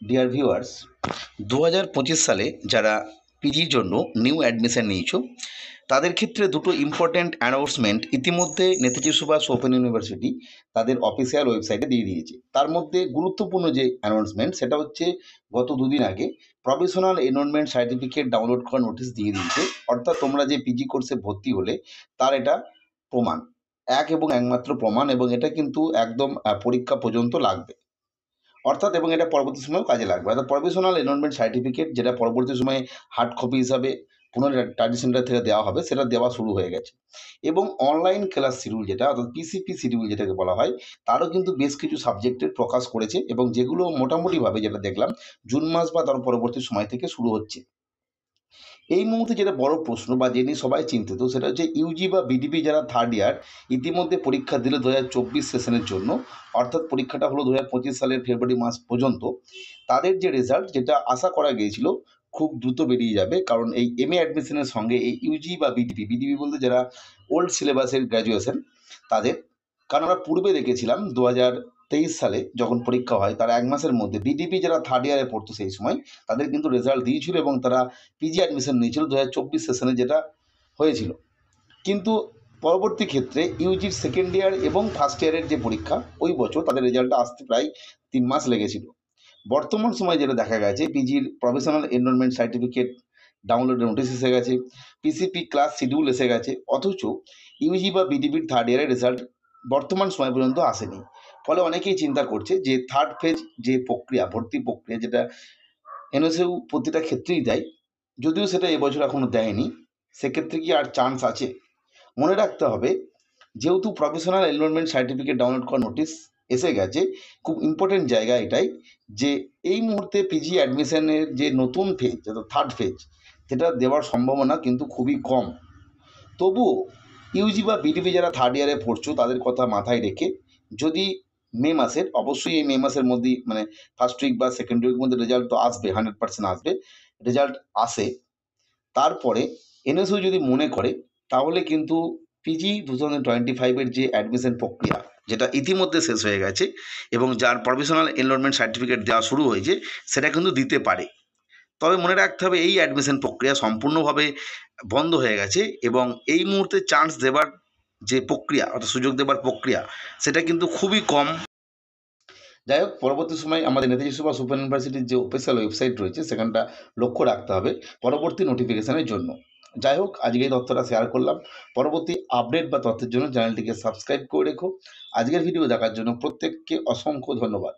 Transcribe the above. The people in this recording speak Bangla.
ডিয়ার ভিউয়ার্স, 2025 সালে যারা পিজির জন্য নিউ অ্যাডমিশন নিয়েছো তাদের ক্ষেত্রে দুটো ইম্পর্ট্যান্ট অ্যানাউন্সমেন্ট ইতিমধ্যে নেতাজি সুভাষ ওপেন ইউনিভার্সিটি তাদের অফিসিয়াল ওয়েবসাইটে দিয়ে দিয়েছে। তার মধ্যে গুরুত্বপূর্ণ যে অ্যানাউন্সমেন্ট সেটা হচ্ছে গত দুদিন আগে প্রফেশনাল এনরোলমেন্ট সার্টিফিকেট ডাউনলোড করার নোটিশ দিয়ে দিয়েছে। অর্থাৎ তোমরা যে পিজি কোর্সে ভর্তি হলে তার এটা প্রমাণ, এক এবং একমাত্র প্রমাণ, এবং এটা কিন্তু একদম পরীক্ষা পর্যন্ত লাগবে। অর্থাৎ এবং এটা পরবর্তী সময়েও কাজে লাগবে। অর্থাৎ প্রফেশনাল এনরোলমেন্ট সার্টিফিকেট যেটা পরবর্তী সময়ে হার্ড কপি হিসাবে কোনো স্টাডি সেন্টার থেকে দেওয়া হবে, সেটা দেওয়া শুরু হয়ে গেছে। এবং অনলাইন ক্লাস শিডিউল যেটা, অর্থাৎ পিসিপি শিডিউল যেটাকে বলা হয়, তারও কিন্তু বেশ কিছু সাবজেক্টের প্রকাশ করেছে, এবং যেগুলো মোটামুটিভাবে যেটা দেখলাম জুন মাস বা তার পরবর্তী সময় থেকে শুরু হচ্ছে। এই মুহূর্তে যেটা বড় প্রশ্ন বা যে নিয়ে সবাই চিন্তিত, সেটা হচ্ছে ইউজি বা বিডিপি যারা থার্ড ইয়ার ইতিমধ্যে পরীক্ষা দিল 2024 সেশনের জন্য, অর্থাৎ পরীক্ষাটা হলো 2025 সালের ফেব্রুয়ারি মাস পর্যন্ত। তাদের যে রেজাল্ট যেটা আশা করা গিয়েছিল খুব দ্রুত বেরিয়ে যাবে, কারণ এই এমএ অ্যাডমিশনের সঙ্গে এই ইউজি বা বিডিপি, বিডিপি বলতে যারা ওল্ড সিলেবাসের গ্র্যাজুয়েশন তাদের, কারণ আমরা পূর্বে দেখেছিলাম 2023 সালে যখন পরীক্ষা হয় তার এক মাসের মধ্যে বিডিপি যারা থার্ড ইয়ারে পড়তো সেই সময় তাদের কিন্তু রেজাল্ট দিয়েছিল, এবং তারা পিজি অ্যাডমিশন নিয়েছিল 2024 সেশনে যেটা হয়েছিল। কিন্তু পরবর্তী ক্ষেত্রে ইউজির সেকেন্ড ইয়ার এবং ফার্স্ট ইয়ারের যে পরীক্ষা ওই বছর তাদের রেজাল্টটা আসতে প্রায় 3 মাস লেগেছিল। বর্তমান সময়ে যেটা দেখা গেছে, পিজির প্রফেশনাল এনরোলমেন্ট সার্টিফিকেট ডাউনলোডের নোটিশ এসে গেছে, পিসিপি ক্লাস শিডিউল এসে গেছে, অথচ ইউজি বা বিডিপির থার্ড ইয়ারের রেজাল্ট বর্তমান সময় পর্যন্ত আসেনি। ফলে অনেকেই চিন্তা করছে যে থার্ড ফেজ যে প্রক্রিয়া, ভর্তি প্রক্রিয়া, যেটা এনএসইউ প্রতিটা ক্ষেত্রেই দেয়, যদিও সেটা এবছর এখনো দেয়নি, সেক্ষেত্রে কি আর চান্স আছে? মনে রাখতে হবে, যেহেতু প্রফেশনাল এনরোলমেন্ট সার্টিফিকেট ডাউনলোড করার নোটিশ এসে গেছে, খুব ইম্পর্টেন্ট জায়গা এটাই যে এই মুহূর্তে পিজি অ্যাডমিশনের যে নতুন ফেজ, অর্থাৎ থার্ড ফেজ, সেটা দেওয়ার সম্ভাবনা কিন্তু খুবই কম। তবুও ইউজি বা বিডিপি যারা থার্ড ইয়ারে পড়ছো তাদের কথা মাথায় রেখে, যদি মে মাসের, অবশ্যই এই মে মাসের মধ্যেই, মানে ফার্স্ট উইক বা সেকেন্ড উইকের মধ্যে রেজাল্ট তো আসবে, 100% আসবে, রেজাল্ট আসে, তারপরে এনএসইউ যদি মনে করে, তাহলে কিন্তু পিজি 2025-এর যে অ্যাডমিশন প্রক্রিয়া যেটা ইতিমধ্যে শেষ হয়ে গেছে এবং যার প্রফেশনাল এনরোলমেন্ট সার্টিফিকেট দেওয়া শুরু হয়েছে, সেটা কিন্তু দিতে পারে। তবে মনে রাখতে হবে এই অ্যাডমিশন প্রক্রিয়া সম্পূর্ণভাবে বন্ধ হয়ে গেছে, এবং এই মুহূর্তে চান্স দেবার যে প্রক্রিয়া, অর্থাৎ সুযোগ দেবার প্রক্রিয়া, সেটা কিন্তু খুবই কম। যাই হোক, পরবর্তী সময় আমাদের নেতাজি সুভাষ ওপেন ইউনিভার্সিটির যে অফিসিয়াল ওয়েবসাইট রয়েছে সেখানটা লক্ষ্য রাখতে হবে পরবর্তী নোটিফিকেশনের জন্য। যাই হোক, আজকে এই তথ্যটা শেয়ার করলাম। পরবর্তী আপডেট বা তথ্যের জন্য চ্যানেলটিকে সাবস্ক্রাইব করে রেখো। আজকের ভিডিও দেখার জন্য প্রত্যেককে অসংখ্য ধন্যবাদ।